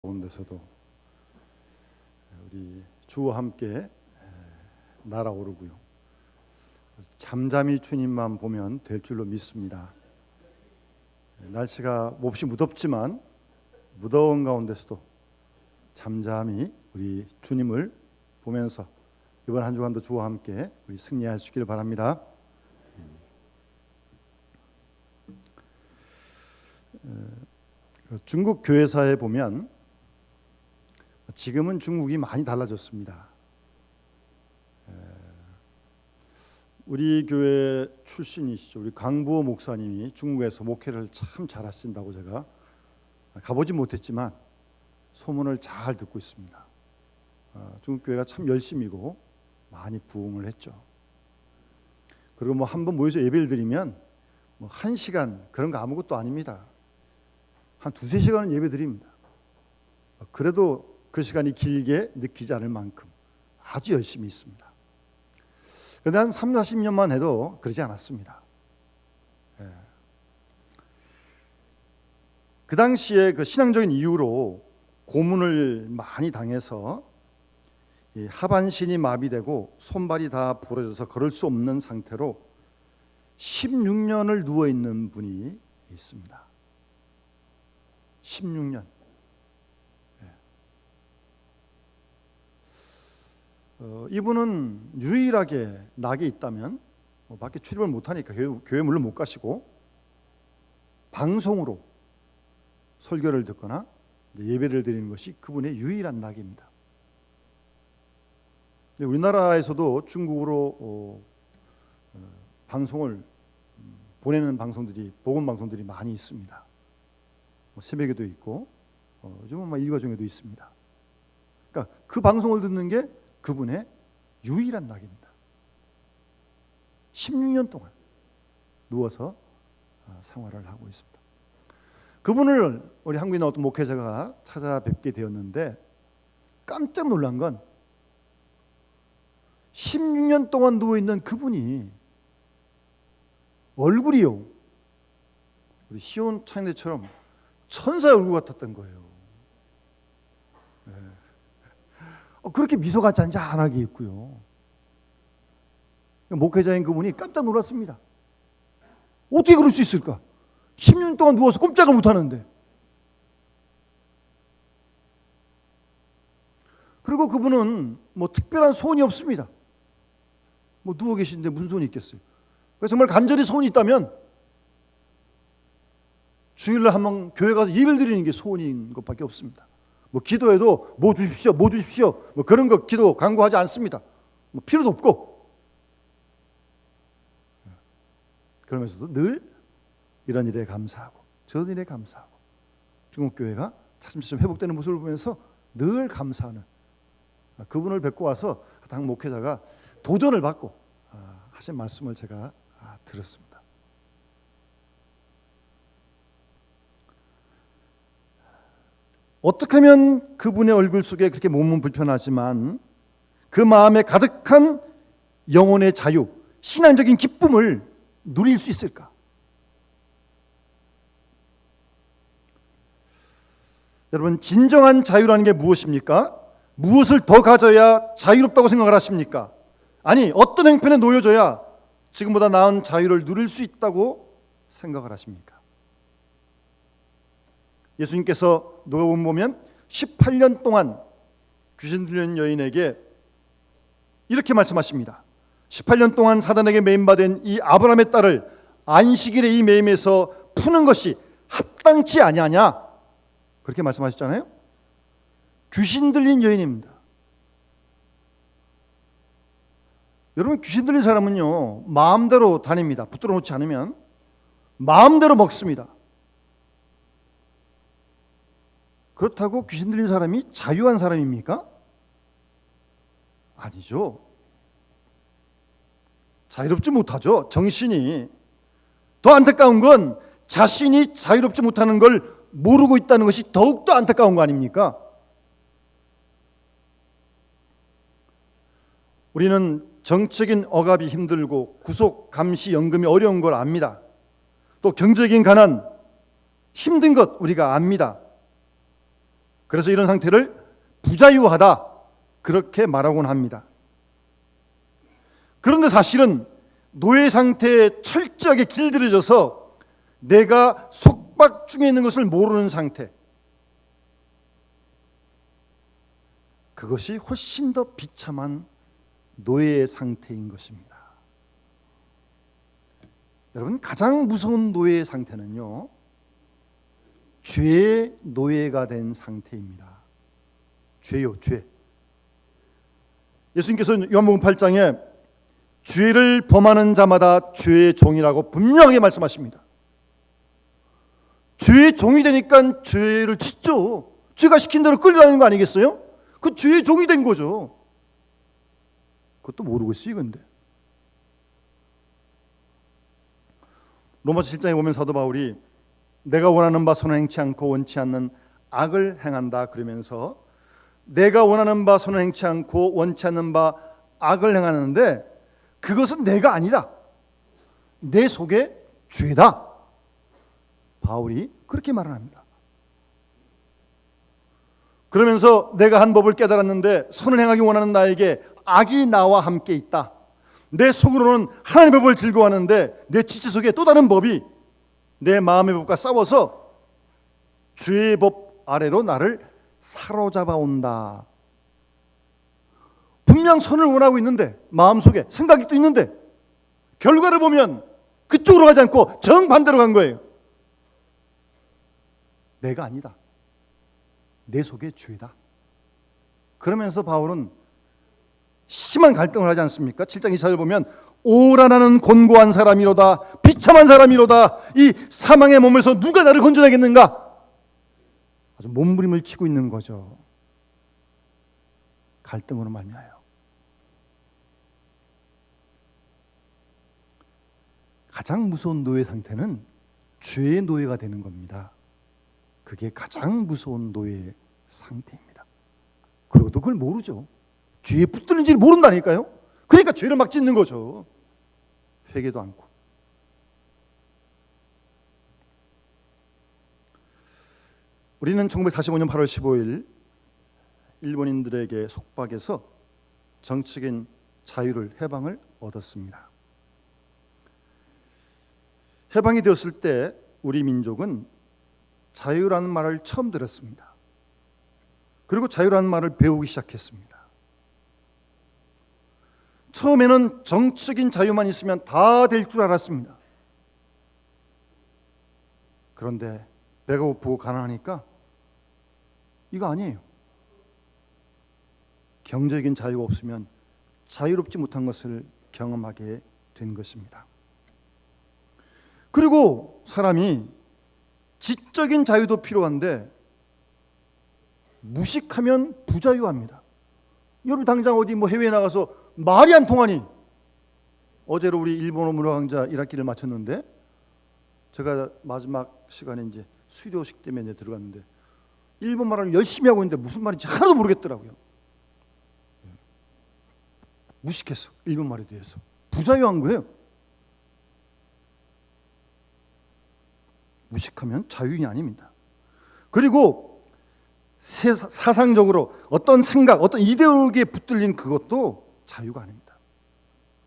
가운데서도 우리 주와 함께 날아오르고요. 잠잠히 주님만 보면 될 줄로 믿습니다. 날씨가 몹시 무덥지만 무더운 가운데서도 잠잠히 우리 주님을 보면서 이번 한 주간도 주와 함께 우리 승리하시길 바랍니다. 중국 교회사에 보면 지금은 중국이 많이 달라졌습니다. 우리 교회 출신이시죠. 우리 강부호 목사님이 중국에서 목회를 참 잘하신다고 제가 가보지 못했지만 소문을 잘 듣고 있습니다. 중국 교회가 참 열심이고 많이 부흥을 했죠. 그리고 한번 모여서 예배를 드리면 1시간 그런 거 아무것도 아닙니다. 한 2-3시간은 예배 드립니다. 그래도 그 시간이 길게 느끼지 않을 만큼 아주 열심히 있습니다. 그런데 한 30-40년만 해도 그러지 않았습니다. 그 당시에 그 신앙적인 이유로 고문을 많이 당해서 하반신이 마비되고 손발이 다 부러져서 걸을 수 없는 상태로 16년을 누워있는 분이 있습니다. 16년. 이분은 유일하게 낙이 있다면 밖에 출입을 못하니까 교회 물론 못 가시고 방송으로 설교를 듣거나 예배를 드리는 것이 그분의 유일한 낙입니다. 우리나라에서도 중국으로 방송을 보내는 방송들이 복음 방송들이 많이 있습니다. 새벽에도 있고 요즘은 일과종에도 있습니다. 그러니까 그 방송을 듣는 게 그분의 유일한 낙입니다. 16년 동안 누워서 생활을 하고 있습니다. 그분을 우리 한국에 나왔던 목회자가 찾아뵙게 되었는데 깜짝 놀란 건 16년 동안 누워있는 그분이 얼굴이요, 우리 시온 차인대처럼 천사의 얼굴 같았던 거예요. 그렇게 미소가 잔잔하게 있고요. 목회자인 그분이 깜짝 놀랐습니다. 어떻게 그럴 수 있을까? 10년 동안 누워서 꼼짝을 못하는데. 그리고 그분은 특별한 소원이 없습니다. 누워 계시는데 무슨 소원이 있겠어요? 정말 간절히 소원이 있다면 주일날 한번 교회 가서 예배를 드리는 게 소원인 것밖에 없습니다. 기도해도 뭐 주십시오 그런 거 기도 간구하지 않습니다. 필요도 없고. 그러면서도 늘 이런 일에 감사하고 저런 일에 감사하고 중국 교회가 차츰차츰 회복되는 모습을 보면서 늘 감사하는 그분을 뵙고 와서 당 목회자가 도전을 받고 하신 말씀을 제가 들었습니다. 어떻게 하면 그분의 얼굴 속에 그렇게 몸은 불편하지만 그 마음에 가득한 영혼의 자유, 신앙적인 기쁨을 누릴 수 있을까? 여러분, 진정한 자유라는 게 무엇입니까? 무엇을 더 가져야 자유롭다고 생각을 하십니까? 아니, 어떤 형편에 놓여져야 지금보다 나은 자유를 누릴 수 있다고 생각을 하십니까? 예수님께서 누가복음 보면 18년 동안 귀신 들린 여인에게 이렇게 말씀하십니다. 18년 동안 사단에게 매임받은 이 아브라함의 딸을 안식일에 이 매임에서 푸는 것이 합당치 아니하냐? 그렇게 말씀하셨잖아요. 귀신 들린 여인입니다. 여러분, 귀신 들린 사람은요, 마음대로 다닙니다. 붙들어 놓지 않으면 마음대로 먹습니다. 그렇다고 귀신 들린 사람이 자유한 사람입니까? 아니죠. 자유롭지 못하죠. 정신이. 더 안타까운 건 자신이 자유롭지 못하는 걸 모르고 있다는 것이 더욱더 안타까운 거 아닙니까? 우리는 정적인 억압이 힘들고 구속, 감시, 연금이 어려운 걸 압니다. 또 경제적인 가난, 힘든 것 우리가 압니다. 그래서 이런 상태를 부자유하다 그렇게 말하곤 합니다. 그런데 사실은 노예 상태에 철저하게 길들여져서 내가 속박 중에 있는 것을 모르는 상태, 그것이 훨씬 더 비참한 노예의 상태인 것입니다. 여러분, 가장 무서운 노예의 상태는요, 죄의 노예가 된 상태입니다. 죄요, 죄. 예수님께서 요한복음 8장에 죄를 범하는 자마다 죄의 종이라고 분명하게 말씀하십니다. 죄의 종이 되니까 죄를 짓죠. 죄가 시킨 대로 끌려다니는 거 아니겠어요? 그 죄의 종이 된 거죠. 그것도 모르고 있어요, 근데. 로마서 7장에 보면 사도 바울이 내가 원하는 바 선을 행치 않고 원치 않는 악을 행한다 그러면서 내가 원하는 바 선을 행치 않고 원치 않는 바 악을 행하는데 그것은 내가 아니다. 내 속에 죄다. 바울이 그렇게 말을 합니다. 그러면서 내가 한 법을 깨달았는데 선을 행하기 원하는 나에게 악이 나와 함께 있다. 내 속으로는 하나님의 법을 즐거워하는데 내 지체 속에 또 다른 법이 내 마음의 법과 싸워서 죄의 법 아래로 나를 사로잡아 온다. 분명 선을 원하고 있는데 마음속에 생각이 또 있는데 결과를 보면 그쪽으로 가지 않고 정반대로 간 거예요. 내가 아니다. 내 속에 죄다. 그러면서 바울은 심한 갈등을 하지 않습니까? 7장 2절을 보면 오라 나는 곤고한 사람이로다, 비참한 사람이로다, 이 사망의 몸에서 누가 나를 건져내겠는가? 아주 몸부림을 치고 있는 거죠. 갈등으로 말미암아요. 가장 무서운 노예 상태는 죄의 노예가 되는 겁니다. 그게 가장 무서운 노예 상태입니다. 그리고 또 그걸 모르죠. 죄에 붙들는지를 모른다니까요. 그러니까 죄를 막 짓는 거죠. 회개도 않고. 우리는 1945년 8월 15일 일본인들에게 속박해서 정치적인 자유를, 해방을 얻었습니다. 해방이 되었을 때 우리 민족은 자유라는 말을 처음 들었습니다. 그리고 자유라는 말을 배우기 시작했습니다. 처음에는 정치적인 자유만 있으면 다 될 줄 알았습니다. 그런데 배가 고프고 가난하니까 이거 아니에요. 경제적인 자유가 없으면 자유롭지 못한 것을 경험하게 된 것입니다. 그리고 사람이 지적인 자유도 필요한데 무식하면 부자유합니다. 여러분 당장 어디 해외에 나가서 말이 안 통하니, 어제로 우리 일본어 문화 강좌 1학기를 마쳤는데 제가 마지막 시간에 이제 수료식 때문에 이제 들어갔는데 일본 말을 열심히 하고 있는데 무슨 말인지 하나도 모르겠더라고요. 무식했어. 일본 말에 대해서. 부자유한 거예요. 무식하면 자유인이 아닙니다. 그리고 사상적으로 어떤 생각, 어떤 이데올로기에 붙들린 그것도 자유가 아닙니다.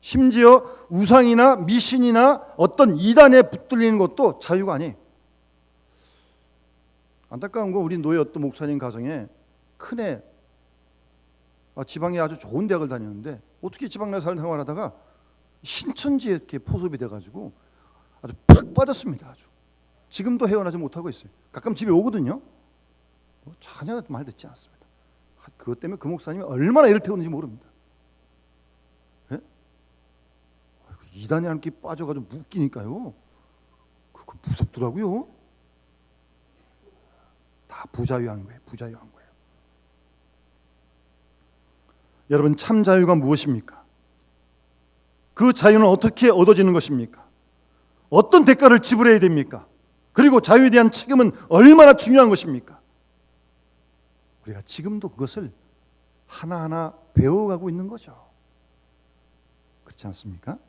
심지어 우상이나 미신이나 어떤 이단에 붙들리는 것도 자유가 아니에요. 안타까운 건 우리 노예 어떤 목사님 가정에 큰애 지방에 아주 좋은 대학을 다녔는데 어떻게 지방 나서 생활하다가 신천지에 이렇게 포섭이 돼가지고 아주 팍 빠졌습니다. 아주 지금도 헤어나지 못하고 있어요. 가끔 집에 오거든요. 전혀 말 듣지 않습니다. 그것 때문에 그 목사님이 얼마나 애를 태우는지 모릅니다. 예? 이단에 함께 빠져가지고 묶이니까요. 그거 무섭더라고요. 다 부자유한 거예요. 부자유한 거예요. 여러분, 참 자유가 무엇입니까? 그 자유는 어떻게 얻어지는 것입니까? 어떤 대가를 지불해야 됩니까? 그리고 자유에 대한 책임은 얼마나 중요한 것입니까? 우리가 지금도 그것을 하나하나 배워가고 있는 거죠. 그렇지 않습니까?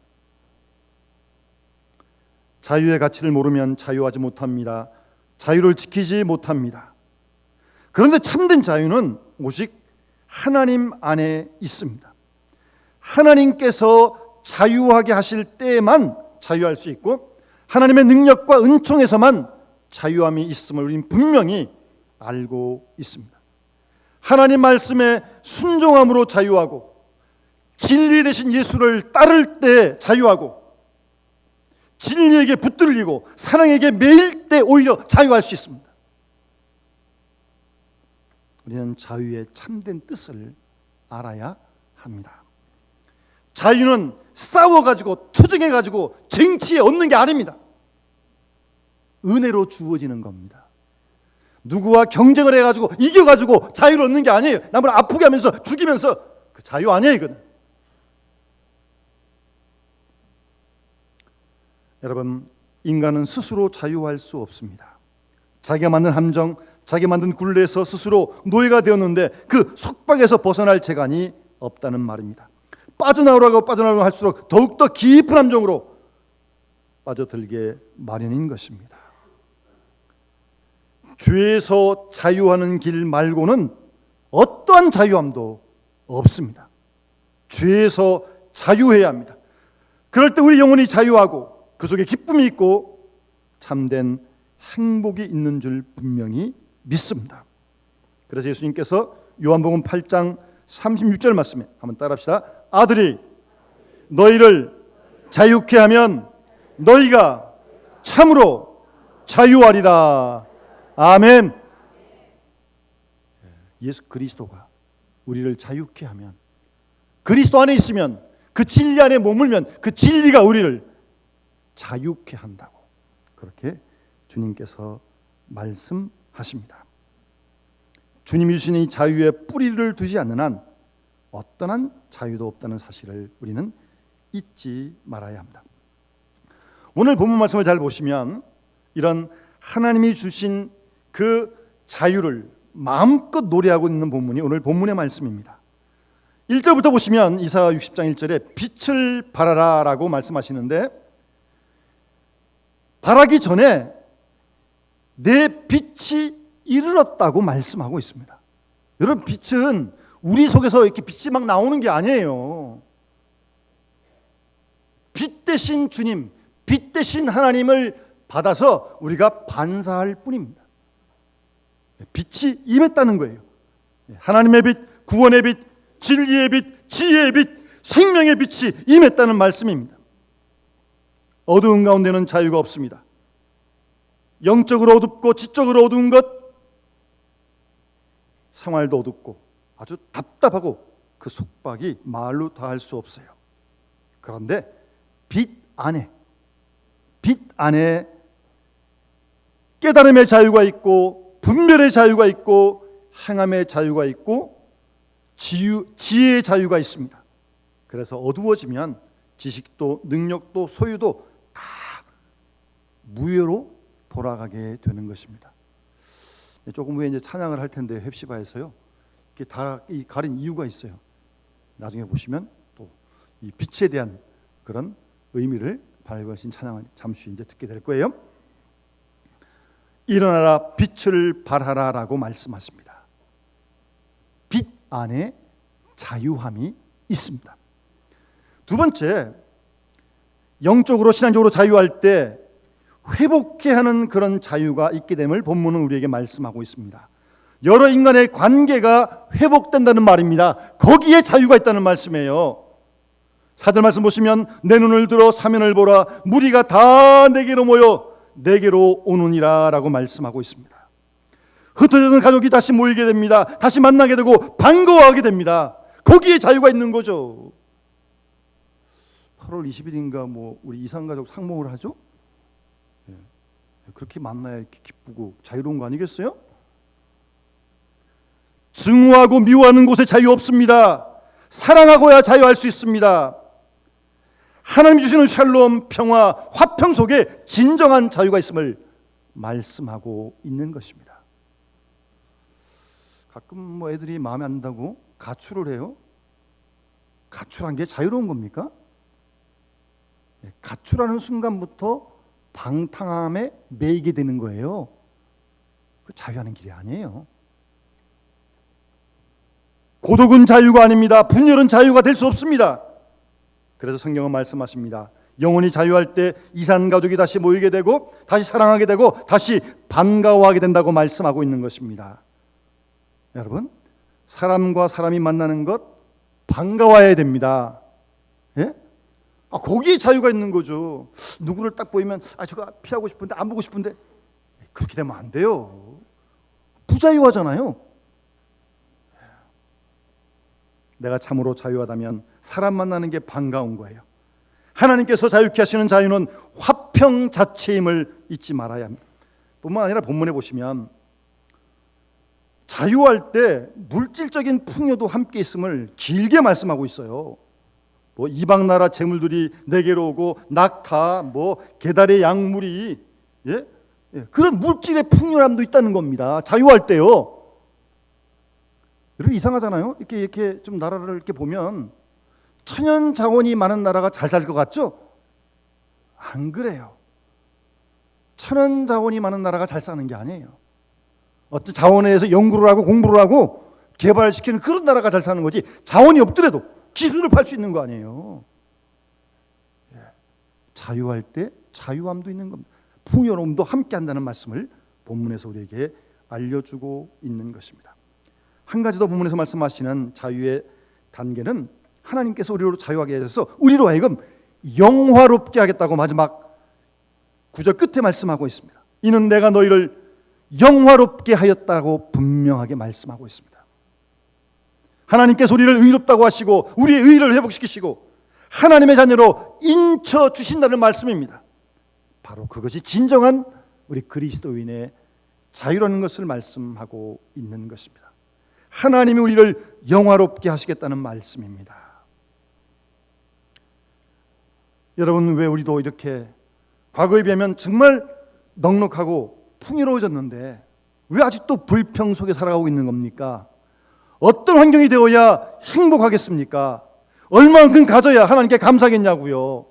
자유의 가치를 모르면 자유하지 못합니다. 자유를 지키지 못합니다. 그런데 참된 자유는 오직 하나님 안에 있습니다. 하나님께서 자유하게 하실 때에만 자유할 수 있고 하나님의 능력과 은총에서만 자유함이 있음을 우리는 분명히 알고 있습니다. 하나님 말씀에 순종함으로 자유하고 진리 되신 예수를 따를 때 자유하고 진리에게 붙들리고 사랑에게 매일 때 오히려 자유할 수 있습니다. 우리는 자유의 참된 뜻을 알아야 합니다. 자유는 싸워가지고 투쟁해가지고 쟁취해 얻는 게 아닙니다. 은혜로 주어지는 겁니다. 누구와 경쟁을 해가지고 이겨가지고 자유를 얻는 게 아니에요. 남을 아프게 하면서 죽이면서 그 자유 아니에요. 이거는. 여러분, 인간은 스스로 자유할 수 없습니다. 자기가 만든 함정, 자기가 만든 굴레에서 스스로 노예가 되었는데 그 속박에서 벗어날 재간이 없다는 말입니다. 빠져나오라고 할수록 더욱더 깊은 함정으로 빠져들게 마련인 것입니다. 죄에서 자유하는 길 말고는 어떠한 자유함도 없습니다. 죄에서 자유해야 합니다. 그럴 때 우리 영혼이 자유하고 그 속에 기쁨이 있고 참된 행복이 있는 줄 분명히 믿습니다. 그래서 예수님께서 요한복음 8장 36절 말씀에 한번 따라합시다. 아들이 너희를 자유케 하면 너희가 참으로 자유하리라. 아멘. 예수 그리스도가 우리를 자유케 하면, 그리스도 안에 있으면, 그 진리 안에 머물면 그 진리가 우리를 자유케 한다고 그렇게 주님께서 말씀하십니다. 주님이 주신 이 자유에 뿌리를 두지 않는 한 어떠한 자유도 없다는 사실을 우리는 잊지 말아야 합니다. 오늘 본문 말씀을 잘 보시면 이런 하나님이 주신 그 자유를 마음껏 노래하고 있는 본문이 오늘 본문의 말씀입니다. 1절부터 보시면 이사야 60장 1절에 빛을 발하라 라고 말씀하시는데, 발하기 전에 내 빛이 이르렀다고 말씀하고 있습니다. 여러분, 빛은 우리 속에서 이렇게 빛이 막 나오는 게 아니에요. 빛 대신 주님, 빛 대신 하나님을 받아서 우리가 반사할 뿐입니다. 빛이 임했다는 거예요. 하나님의 빛, 구원의 빛, 진리의 빛, 지혜의 빛, 생명의 빛이 임했다는 말씀입니다. 어두운 가운데는 자유가 없습니다. 영적으로 어둡고 지적으로 어두운 것, 생활도 어둡고 아주 답답하고 그 속박이 말로 다 할 수 없어요. 그런데 빛 안에 깨달음의 자유가 있고 분별의 자유가 있고 행함의 자유가 있고 지혜의 자유가 있습니다. 그래서 어두워지면 지식도 능력도 소유도 다 무효로 돌아가게 되는 것입니다. 조금 후에 이제 찬양을 할 텐데 헵시바에서요, 이렇게 다 가린 이유가 있어요. 나중에 보시면 또 이 빛에 대한 그런 의미를 밝으신 찬양을 잠시 이제 듣게 될 거예요. 일어나라 빛을 발하라라고 말씀하십니다. 빛 안에 자유함이 있습니다. 두 번째, 영적으로 신앙적으로 자유할 때 회복해 하는 그런 자유가 있게 됨을 본문은 우리에게 말씀하고 있습니다. 여러 인간의 관계가 회복된다는 말입니다. 거기에 자유가 있다는 말씀이에요. 4절 말씀 보시면 내 눈을 들어 사면을 보라, 무리가 다 내게로 모여 내게로 오느니라 라고 말씀하고 있습니다. 흩어졌던 가족이 다시 모이게 됩니다. 다시 만나게 되고 반가워하게 됩니다. 거기에 자유가 있는 거죠. 8월 20일인가 우리 이산가족 상목을 하죠. 그렇게 만나야 이렇게 기쁘고 자유로운 거 아니겠어요? 증오하고 미워하는 곳에 자유 없습니다. 사랑하고야 자유할 수 있습니다. 하나님 주시는 샬롬, 평화, 화평 속에 진정한 자유가 있음을 말씀하고 있는 것입니다. 가끔 애들이 마음에 안 든다고 가출을 해요. 가출한 게 자유로운 겁니까? 가출하는 순간부터 방탕함에 매이게 되는 거예요. 그 자유하는 길이 아니에요. 고독은 자유가 아닙니다. 분열은 자유가 될 수 없습니다. 그래서 성경은 말씀하십니다. 영혼이 자유할 때 이산가족이 다시 모이게 되고 다시 사랑하게 되고 다시 반가워하게 된다고 말씀하고 있는 것입니다. 여러분, 사람과 사람이 만나는 것 반가워해야 됩니다. 예? 거기에 자유가 있는 거죠. 누구를 딱 보이면 저거 피하고 싶은데 안 보고 싶은데 그렇게 되면 안 돼요. 부자유하잖아요. 내가 참으로 자유하다면 사람 만나는 게 반가운 거예요. 하나님께서 자유케 하시는 자유는 화평 자체임을 잊지 말아야 합니다. 뿐만 아니라 본문에 보시면 자유할 때 물질적인 풍요도 함께 있음을 길게 말씀하고 있어요. 뭐 이방 나라 재물들이 내게로 오고 낙타, 게달의 양물이 그런 물질의 풍요함도 있다는 겁니다. 자유할 때요. 여러분 이상하잖아요. 이렇게 좀 나라를 이렇게 보면 천연 자원이 많은 나라가 잘 살 것 같죠? 안 그래요. 천연 자원이 많은 나라가 잘 사는 게 아니에요. 어떤 자원에 대해서 연구를 하고 공부를 하고 개발시키는 그런 나라가 잘 사는 거지, 자원이 없더라도 기술을 팔 수 있는 거 아니에요. 자유할 때 자유함도 있는 겁니다. 풍요로움도 함께 한다는 말씀을 본문에서 우리에게 알려주고 있는 것입니다. 한 가지 더 본문에서 말씀하시는 자유의 단계는 하나님께서 우리로 자유하게 하셔서 우리로 하여금 영화롭게 하겠다고 마지막 9절 끝에 말씀하고 있습니다. 이는 내가 너희를 영화롭게 하였다고 분명하게 말씀하고 있습니다. 하나님께서 우리를 의롭다고 하시고 우리의 의를 회복시키시고 하나님의 자녀로 인쳐 주신다는 말씀입니다. 바로 그것이 진정한 우리 그리스도인의 자유라는 것을 말씀하고 있는 것입니다. 하나님이 우리를 영화롭게 하시겠다는 말씀입니다. 여러분, 왜 우리도 이렇게 과거에 비하면 정말 넉넉하고 풍요로워졌는데 왜 아직도 불평 속에 살아가고 있는 겁니까? 어떤 환경이 되어야 행복하겠습니까? 얼마만큼 가져야 하나님께 감사하겠냐고요.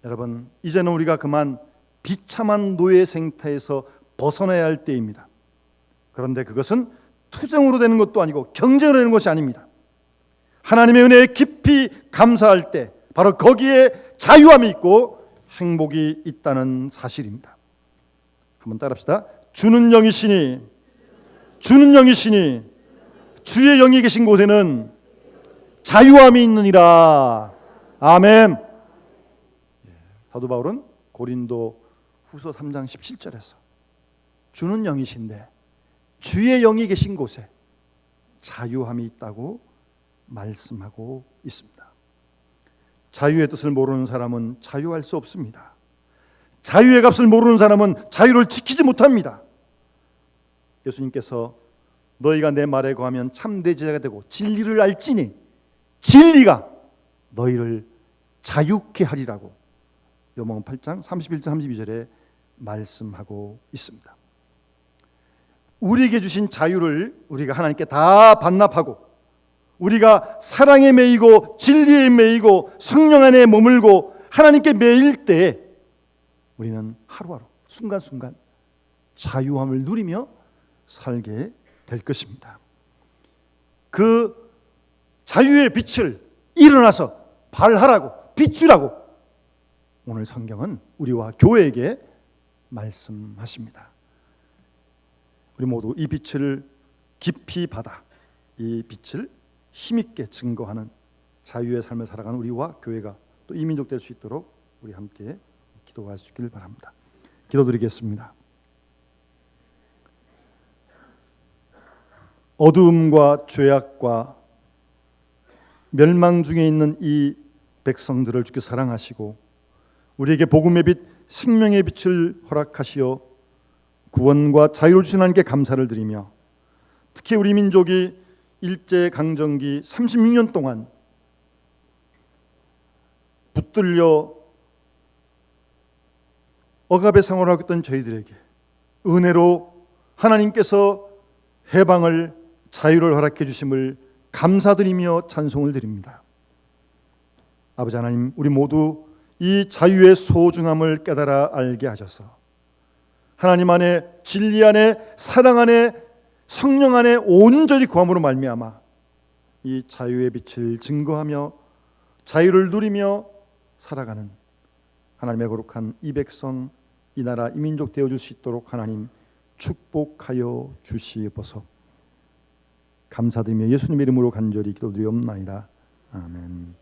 여러분, 이제는 우리가 그만 비참한 노예 생태에서 벗어나야 할 때입니다. 그런데 그것은 투정으로 되는 것도 아니고 경쟁으로 되는 것이 아닙니다. 하나님의 은혜에 깊이 감사할 때 바로 거기에 자유함이 있고 행복이 있다는 사실입니다. 한번 따라합시다. 주는 영이시니 주의 영이 계신 곳에는 자유함이 있느니라. 아멘. 사도 바울은 고린도 후서 3장 17절에서 주는 영이신데 주의 영이 계신 곳에 자유함이 있다고 말씀하고 있습니다. 자유의 뜻을 모르는 사람은 자유할 수 없습니다. 자유의 값을 모르는 사람은 자유를 지키지 못합니다. 예수님께서 너희가 내 말에 거하면 참된 제자가 되고 진리를 알지니 진리가 너희를 자유케 하리라고 요한복음 8장 31절 32절에 말씀하고 있습니다. 우리에게 주신 자유를 우리가 하나님께 다 반납하고 우리가 사랑에 매이고 진리에 매이고 성령 안에 머물고 하나님께 매일 때 우리는 하루하루 순간순간 자유함을 누리며 살게 될 것입니다. 그 자유의 빛을 일어나서 발하라고 비추라고 오늘 성경은 우리와 교회에게 말씀하십니다. 우리 모두 이 빛을 깊이 받아 이 빛을 힘있게 증거하는 자유의 삶을 살아가는 우리와 교회가 또 이민족 될 수 있도록 우리 함께 기도할 수 있기를 바랍니다. 기도드리겠습니다. 어두움과 죄악과 멸망 중에 있는 이 백성들을 주께 사랑하시고 우리에게 복음의 빛, 생명의 빛을 허락하시어 구원과 자유를 주신 하나님께 감사를 드리며 특히 우리 민족이 일제강점기 36년 동안 붙들려 억압의 생활을 하고 있던 저희들에게 은혜로 하나님께서 해방을 자유를 허락해 주심을 감사드리며 찬송을 드립니다. 아버지 하나님, 우리 모두 이 자유의 소중함을 깨달아 알게 하셔서 하나님 안에 진리 안에 사랑 안에 성령 안에 온전히 구함으로 말미암아 이 자유의 빛을 증거하며 자유를 누리며 살아가는 하나님의 거룩한 이 백성, 이 나라, 이 민족 되어줄 수 있도록 하나님 축복하여 주시옵소서. 감사드리며 예수님의 이름으로 간절히 기도드리옵나이다. 아멘.